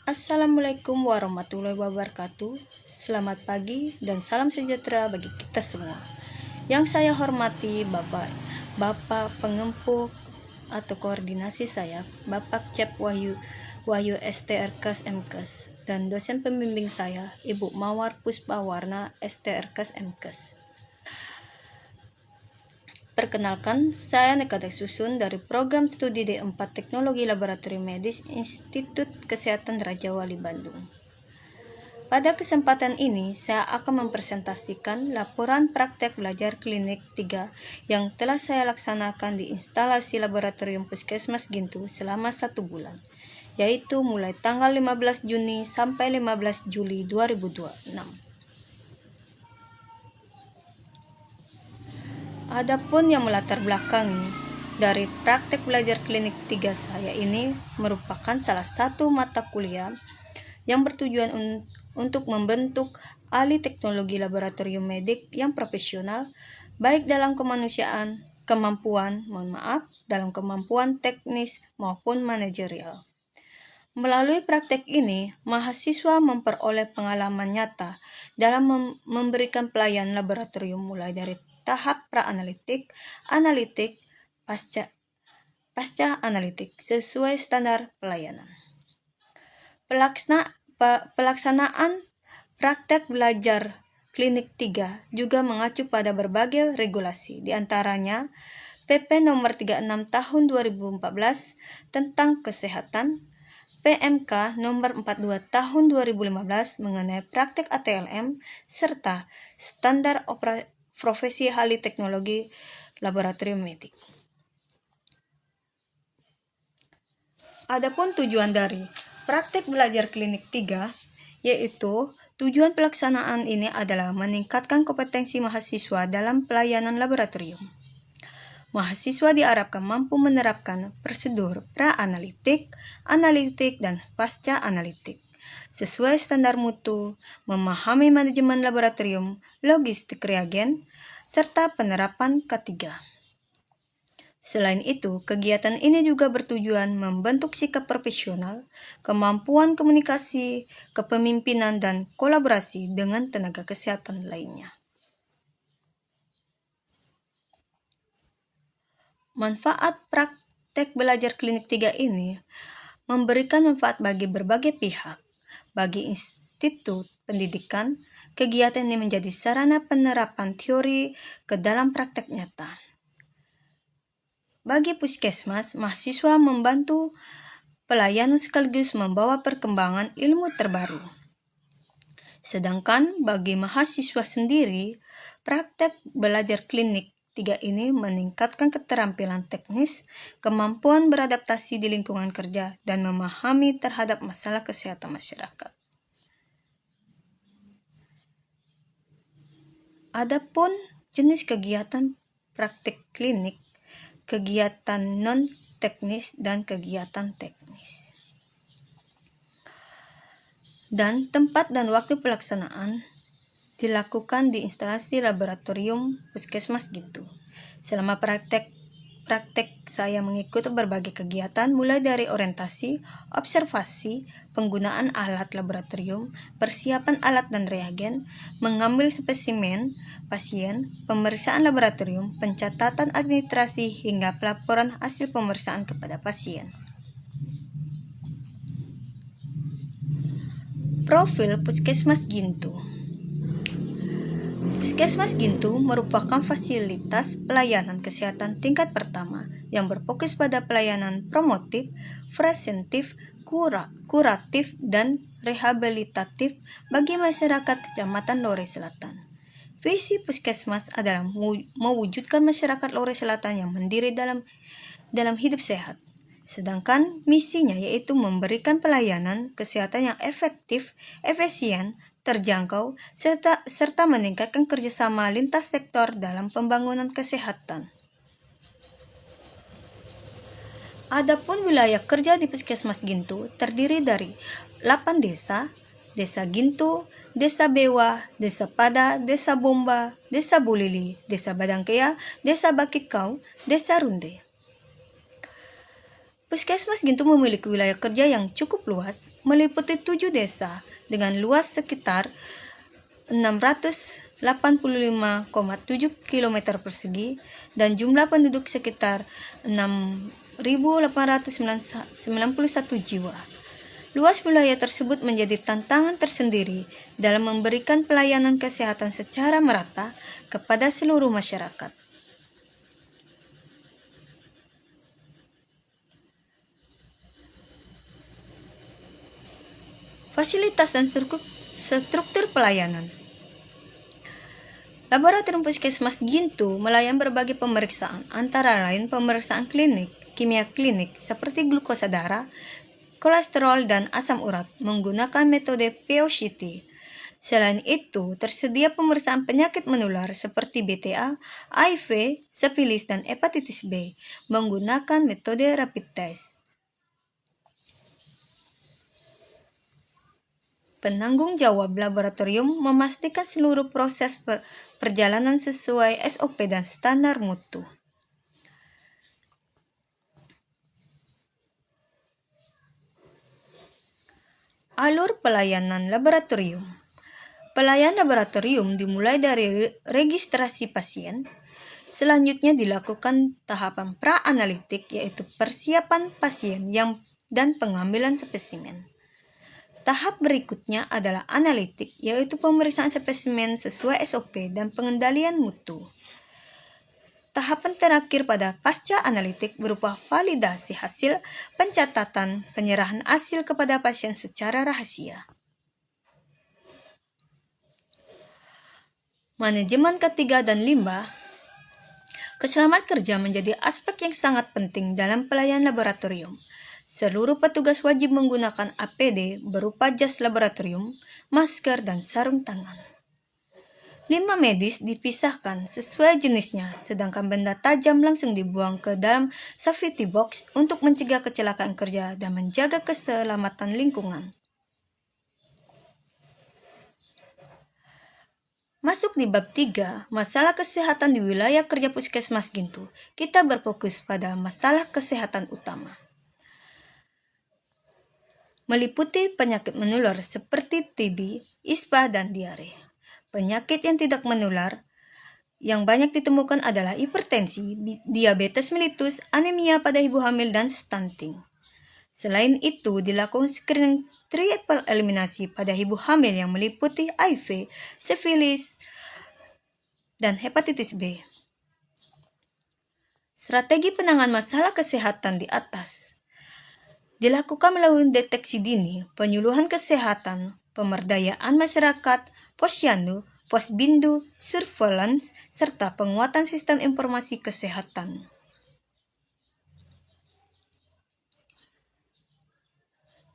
Assalamualaikum warahmatullahi wabarakatuh. Selamat pagi dan salam sejahtera bagi kita semua. Yang saya hormati Bapak Pengempuk atau koordinasi saya, Bapak Cep Wahyu STRKS MKes, dan dosen pembimbing saya, Ibu Mawar Puspawarna STRKS MKes. Perkenalkan, saya Nekadek Susun dari Program Studi D4 Teknologi Laboratorium Medis Institut Kesehatan Raja Wali Bandung. Pada kesempatan ini, saya akan mempresentasikan laporan praktek belajar klinik 3 yang telah saya laksanakan di instalasi Laboratorium Puskesmas Gintu selama 1 bulan, yaitu mulai tanggal 15 Juni sampai 15 Juli 2026. Adapun yang melatar belakangi dari praktek belajar klinik 3 saya ini merupakan salah satu mata kuliah yang bertujuan untuk membentuk ahli teknologi laboratorium medik yang profesional baik dalam dalam kemampuan teknis maupun manajerial. Melalui praktek ini, mahasiswa memperoleh pengalaman nyata dalam memberikan pelayanan laboratorium mulai dari tahap pra-analitik, analitik, pasca analitik sesuai standar pelayanan. Pelaksanaan praktek belajar klinik 3 juga mengacu pada berbagai regulasi, diantaranya PP nomor 36 tahun 2014 tentang kesehatan, PMK nomor 42 tahun 2015 mengenai praktek ATLM, serta standar profesi ahli teknologi laboratorium medik. Adapun tujuan dari praktek belajar klinik 3, yaitu tujuan pelaksanaan ini adalah meningkatkan kompetensi mahasiswa dalam pelayanan laboratorium. Mahasiswa diharapkan mampu menerapkan prosedur pra-analitik, analitik, dan pasca analitik sesuai standar mutu, memahami manajemen laboratorium, logistik reagen, serta penerapan K3. Selain itu, kegiatan ini juga bertujuan membentuk sikap profesional, kemampuan komunikasi, kepemimpinan, dan kolaborasi dengan tenaga kesehatan lainnya. Manfaat praktek belajar klinik 3 ini memberikan manfaat bagi berbagai pihak. Bagi institut pendidikan, kegiatan ini menjadi sarana penerapan teori ke dalam praktek nyata. Bagi puskesmas, mahasiswa membantu pelayanan sekaligus membawa perkembangan ilmu terbaru. Sedangkan bagi mahasiswa sendiri, praktek belajar klinik 3 ini meningkatkan keterampilan teknis, kemampuan beradaptasi di lingkungan kerja, dan memahami terhadap masalah kesehatan masyarakat. Adapun jenis kegiatan praktek klinik, kegiatan non-teknis dan kegiatan teknis. Dan tempat dan waktu pelaksanaan dilakukan di instalasi laboratorium Puskesmas Gintu. Selama praktek saya mengikuti berbagai kegiatan mulai dari orientasi, observasi, penggunaan alat laboratorium, persiapan alat dan reagen, mengambil spesimen pasien, pemeriksaan laboratorium, pencatatan administrasi hingga pelaporan hasil pemeriksaan kepada pasien. Profil Puskesmas Gintu. Puskesmas Gintu merupakan fasilitas pelayanan kesehatan tingkat pertama yang berfokus pada pelayanan promotif, preventif, kuratif, dan rehabilitatif bagi masyarakat Kecamatan Lore Selatan. Visi Puskesmas adalah mewujudkan masyarakat Lore Selatan yang mandiri dalam hidup sehat. Sedangkan misinya yaitu memberikan pelayanan kesehatan yang efektif, efisien, terjangkau, serta meningkatkan kerjasama lintas sektor dalam pembangunan kesehatan. Adapun wilayah kerja di Puskesmas Gintu terdiri dari 8 desa, Desa Gintu, Desa Bewa, Desa Pada, Desa Bomba, Desa Bulili, Desa Badangkea, Desa Bakikau, Desa Runde. Puskesmas Gintu memiliki wilayah kerja yang cukup luas, meliputi 7 desa dengan luas sekitar 685,7 km persegi dan jumlah penduduk sekitar 6.891 jiwa. Luas wilayah tersebut menjadi tantangan tersendiri dalam memberikan pelayanan kesehatan secara merata kepada seluruh masyarakat. Fasilitas dan struktur pelayanan. Laboratorium Puskesmas Gintu melayani berbagai pemeriksaan, antara lain pemeriksaan klinik, kimia klinik seperti glukosa darah, kolesterol, dan asam urat menggunakan metode POCT. Selain itu, tersedia pemeriksaan penyakit menular seperti BTA, HIV, sifilis, dan hepatitis B menggunakan metode rapid test. Penanggung jawab laboratorium memastikan seluruh proses perjalanan sesuai SOP dan standar mutu. Alur pelayanan laboratorium. Pelayanan laboratorium dimulai dari registrasi pasien. Selanjutnya dilakukan tahapan pra-analitik, yaitu persiapan pasien dan pengambilan spesimen. Tahap berikutnya adalah analitik, yaitu pemeriksaan spesimen sesuai SOP dan pengendalian mutu. Tahapan terakhir pada pasca analitik berupa validasi hasil, pencatatan, penyerahan hasil kepada pasien secara rahasia. Manajemen ketiga dan limbah. Keselamatan kerja menjadi aspek yang sangat penting dalam pelayanan laboratorium. Seluruh petugas wajib menggunakan APD berupa jas laboratorium, masker, dan sarung tangan. Limbah medis dipisahkan sesuai jenisnya, sedangkan benda tajam langsung dibuang ke dalam safety box untuk mencegah kecelakaan kerja dan menjaga keselamatan lingkungan. Masuk di bab 3, masalah kesehatan di wilayah kerja Puskesmas Gintu. Kita berfokus pada masalah kesehatan utama. Meliputi penyakit menular seperti TB, ISPA, dan diare. Penyakit yang tidak menular yang banyak ditemukan adalah hipertensi, diabetes mellitus, anemia pada ibu hamil, dan stunting. Selain itu, dilakukan screening triple eliminasi pada ibu hamil yang meliputi HIV, sifilis, dan hepatitis B. Strategi penanganan masalah kesehatan di atas dilakukan melalui deteksi dini, penyuluhan kesehatan, pemberdayaan masyarakat, posyandu, posbindu, surveillance, serta penguatan sistem informasi kesehatan.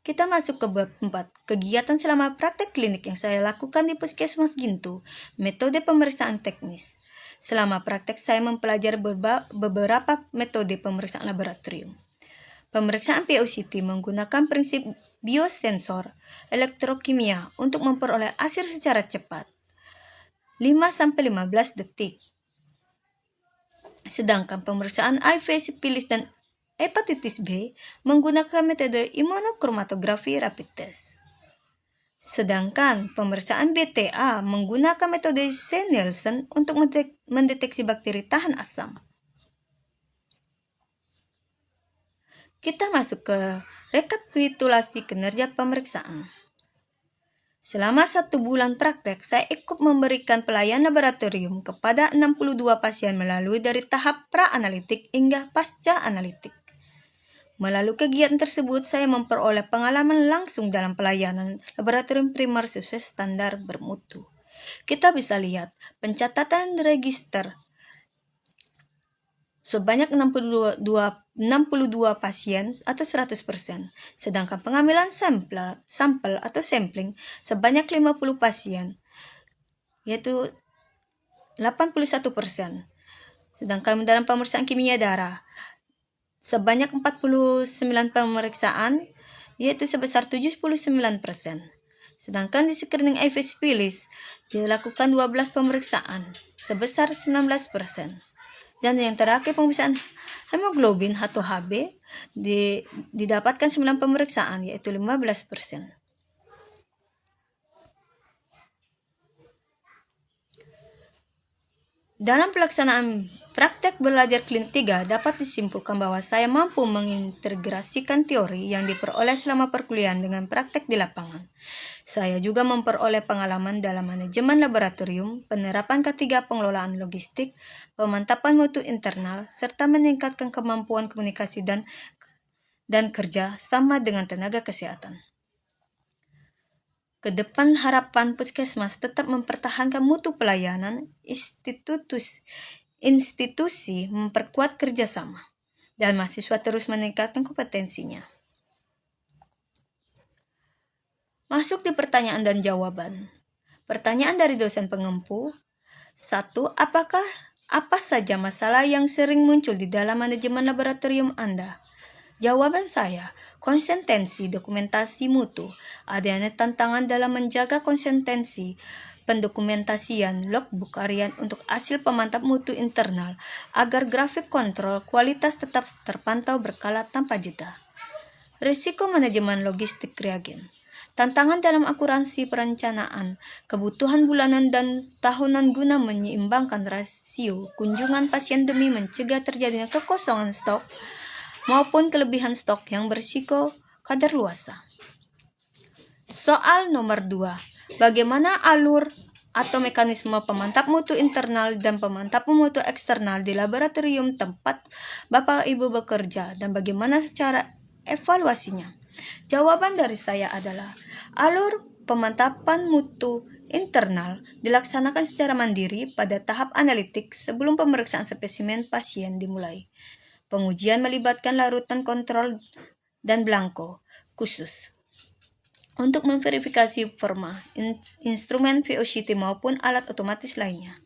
Kita masuk ke bab 4, kegiatan selama praktek klinik yang saya lakukan di Puskesmas Gintu, metode pemeriksaan teknis. Selama praktek saya mempelajari beberapa metode pemeriksaan laboratorium. Pemeriksaan POCT menggunakan prinsip biosensor elektrokimia untuk memperoleh hasil secara cepat, 5-15 detik. Sedangkan pemeriksaan HIV, sifilis, dan hepatitis B menggunakan metode imunokromatografi rapid test. Sedangkan pemeriksaan BTA menggunakan metode C-Nielsen untuk mendeteksi bakteri tahan asam. Kita masuk ke rekapitulasi kinerja pemeriksaan. Selama 1 bulan praktek, saya ikut memberikan pelayanan laboratorium kepada 62 pasien melalui dari tahap pra-analitik hingga pasca analitik. Melalui kegiatan tersebut, saya memperoleh pengalaman langsung dalam pelayanan laboratorium primer sesuai standar bermutu. Kita bisa lihat pencatatan register sebanyak 62 pasien atau 100%, sedangkan pengambilan sampel atau sampling sebanyak 50 pasien, yaitu 81%. Sedangkan dalam pemeriksaan kimia darah, sebanyak 49 pemeriksaan, yaitu sebesar 79%. Sedangkan di screening HIV sifilis, dilakukan 12 pemeriksaan, sebesar 19%. Dan yang terakhir pemeriksaan Hemoglobin atau Hb didapatkan 9 pemeriksaan, yaitu 15%. Dalam pelaksanaan praktek belajar klinik 3 dapat disimpulkan bahwa saya mampu mengintegrasikan teori yang diperoleh selama perkuliahan dengan praktek di lapangan. Saya juga memperoleh pengalaman dalam manajemen laboratorium, penerapan ketiga pengelolaan logistik, pemantapan mutu internal, serta meningkatkan kemampuan komunikasi dan kerja sama dengan tenaga kesehatan. Kedepan harapan Puskesmas tetap mempertahankan mutu pelayanan, institusi memperkuat kerjasama, dan mahasiswa terus meningkatkan kompetensinya. Masuk di pertanyaan dan jawaban. Pertanyaan dari dosen pengempu. 1. Apa saja masalah yang sering muncul di dalam manajemen laboratorium Anda? Jawaban saya, konsistensi dokumentasi mutu. Adanya tantangan dalam menjaga konsistensi pendokumentasian logbook harian untuk hasil pemantap mutu internal agar grafik kontrol kualitas tetap terpantau berkala tanpa jeda. Risiko manajemen logistik reagen. Tantangan dalam akurasi perencanaan, kebutuhan bulanan dan tahunan guna menyeimbangkan rasio kunjungan pasien demi mencegah terjadinya kekosongan stok maupun kelebihan stok yang berisiko kadaluarsa. Soal nomor 2. Bagaimana alur atau mekanisme pemantap mutu internal dan pemantap mutu eksternal di laboratorium tempat Bapak Ibu bekerja dan bagaimana secara evaluasinya? Jawaban dari saya adalah alur pemantapan mutu internal dilaksanakan secara mandiri pada tahap analitik sebelum pemeriksaan spesimen pasien dimulai. Pengujian melibatkan larutan kontrol dan blanko khusus untuk memverifikasi forma, instrumen VOCT maupun alat otomatis lainnya.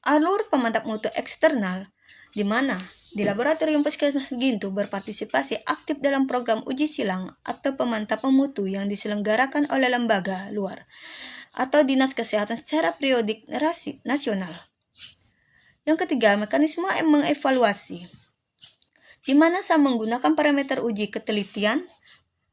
Alur pemantap mutu eksternal, di mana di laboratorium Puskesmas Gintu berpartisipasi aktif dalam program uji silang atau pemantapan mutu yang diselenggarakan oleh lembaga luar atau Dinas Kesehatan secara periodik nasional. Yang ketiga, mekanisme mengevaluasi, di mana saya menggunakan parameter uji ketelitian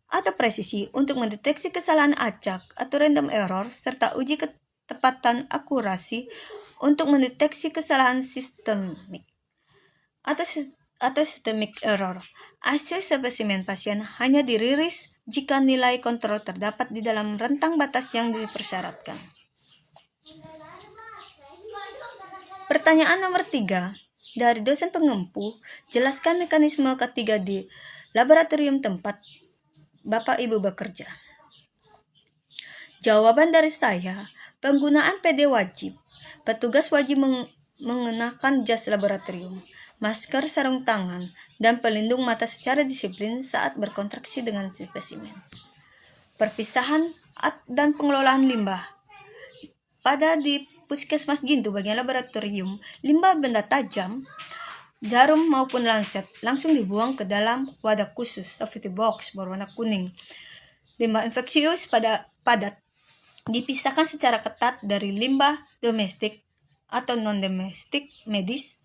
atau presisi untuk mendeteksi kesalahan acak atau random error, serta uji ketepatan akurasi untuk mendeteksi kesalahan sistemik atau systemic error. Hasil spesimen pasien hanya dirilis jika nilai kontrol terdapat di dalam rentang batas yang dipersyaratkan. Pertanyaan nomor 3. Dari dosen pengempu, jelaskan mekanisme ketiga di laboratorium tempat Bapak Ibu bekerja. Jawaban dari saya, penggunaan PD wajib. Petugas wajib mengenakan jas laboratorium, masker sarung tangan, dan pelindung mata secara disiplin saat berkontraksi dengan spesimen. Perpisahan dan pengelolaan limbah. Pada di Puskesmas Gintu bagian laboratorium, limbah benda tajam, jarum maupun lanset langsung dibuang ke dalam wadah khusus safety box berwarna kuning. Limbah infeksius padat dipisahkan secara ketat dari limbah domestik atau non-domestik medis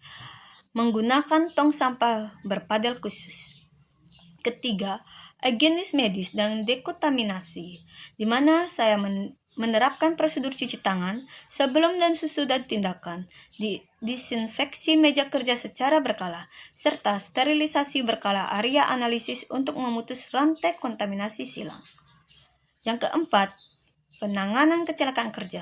menggunakan tong sampah berpadel khusus. Ketiga, higienis medis dan dekontaminasi, di mana saya menerapkan prosedur cuci tangan sebelum dan sesudah tindakan, disinfeksi meja kerja secara berkala, serta sterilisasi berkala area analisis untuk memutus rantai kontaminasi silang. Yang keempat, penanganan kecelakaan kerja,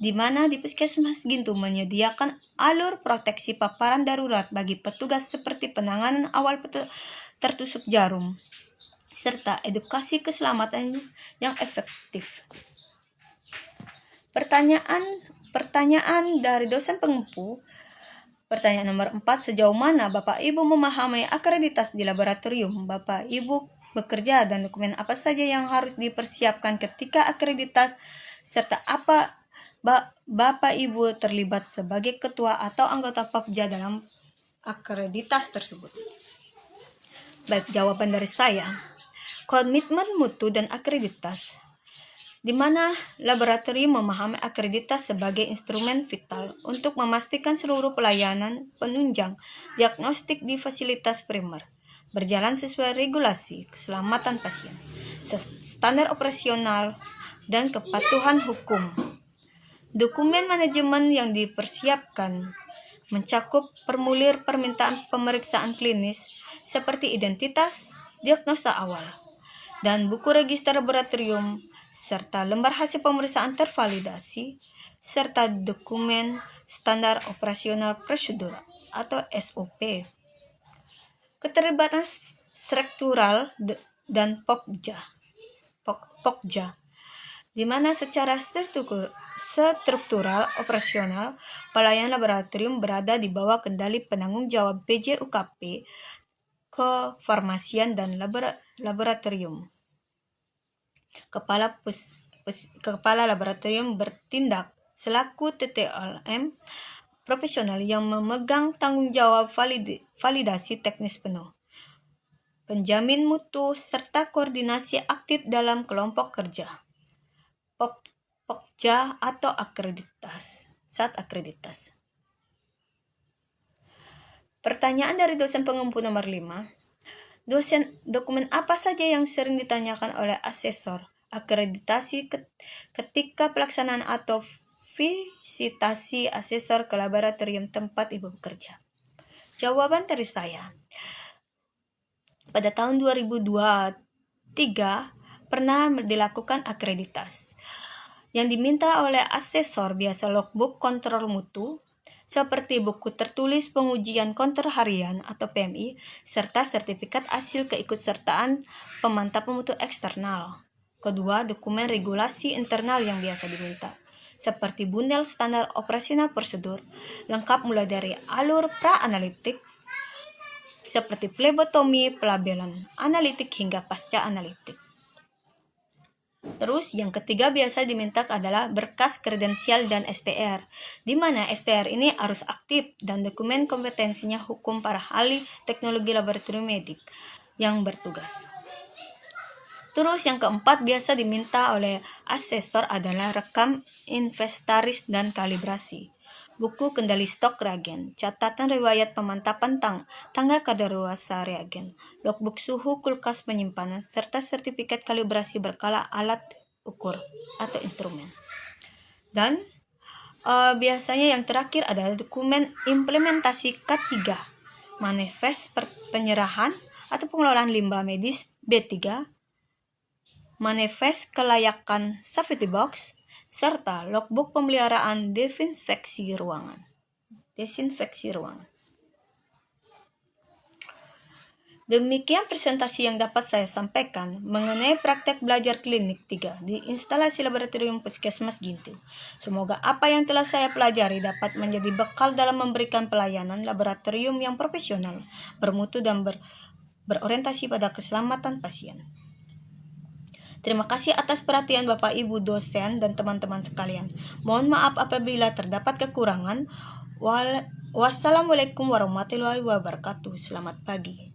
di mana di Puskesmas Gintu menyediakan alur proteksi paparan darurat bagi petugas seperti penanganan awal tertusuk jarum, serta edukasi keselamatan yang efektif. Pertanyaan dari dosen pengempu. Pertanyaan nomor 4. Sejauh mana Bapak Ibu memahami akreditasi di laboratorium Bapak Ibu bekerja dan dokumen apa saja yang harus dipersiapkan ketika akreditasi, serta apa Bapak Ibu terlibat sebagai ketua atau anggota Papja dalam akreditasi tersebut? Baik, jawaban dari saya. Komitmen mutu dan akreditasi. di mana laboratorium memahami akreditas sebagai instrumen vital untuk memastikan seluruh pelayanan penunjang diagnostik di fasilitas primer berjalan sesuai regulasi keselamatan pasien, standar operasional, dan kepatuhan hukum. Dokumen manajemen yang dipersiapkan mencakup formulir permintaan pemeriksaan klinis seperti identitas, diagnosa awal, dan buku register laboratorium, serta lembar hasil pemeriksaan tervalidasi, serta dokumen standar operasional prosedur atau SOP. Keterlibatan struktural dan POKJA, di mana secara struktural operasional pelayanan laboratorium berada di bawah kendali penanggung jawab PJUKP, Kefarmasian dan Laboratorium. Kepala laboratorium bertindak selaku TTLM profesional yang memegang tanggung jawab validasi teknis penuh, penjamin mutu, serta koordinasi aktif dalam kelompok kerja. POKJA atau akreditas. Pertanyaan dari dosen pengempu nomor 5. Dokumen apa saja yang sering ditanyakan oleh asesor akreditasi ketika pelaksanaan atau visitasi asesor ke laboratorium tempat Ibu bekerja? Jawaban dari saya. Pada tahun 2023 pernah dilakukan akreditas. Yang diminta oleh asesor biasa logbook kontrol mutu, seperti buku tertulis pengujian kontrol harian atau PMI, serta sertifikat hasil keikutsertaan pemantauan mutu eksternal. Kedua, dokumen regulasi internal yang biasa diminta, seperti bundel standar operasional prosedur, lengkap mulai dari alur pra-analitik, seperti flebotomi, pelabelan analitik hingga pasca analitik. Terus yang ketiga biasa diminta adalah berkas kredensial dan STR, di mana STR ini harus aktif dan dokumen kompetensinya hukum para ahli teknologi laboratorium medik yang bertugas. Terus yang keempat biasa diminta oleh asesor adalah rekam inventaris dan kalibrasi, buku kendali stok reagen, catatan riwayat pemantapan tangga kadaluarsa reagen, logbook suhu kulkas penyimpanan, serta sertifikat kalibrasi berkala alat ukur atau instrumen. Dan biasanya yang terakhir adalah dokumen implementasi K3, manifest penyerahan atau pengelolaan limbah medis B3, manifest kelayakan safety box, serta logbook pemeliharaan desinfeksi ruangan. Demikian presentasi yang dapat saya sampaikan mengenai praktek belajar klinik 3 di instalasi laboratorium Puskesmas Gintu. Semoga apa yang telah saya pelajari dapat menjadi bekal dalam memberikan pelayanan laboratorium yang profesional, bermutu dan berorientasi pada keselamatan pasien. Terima kasih atas perhatian Bapak Ibu dosen dan teman-teman sekalian. Mohon maaf apabila terdapat kekurangan. Wassalamualaikum warahmatullahi wabarakatuh. Selamat pagi.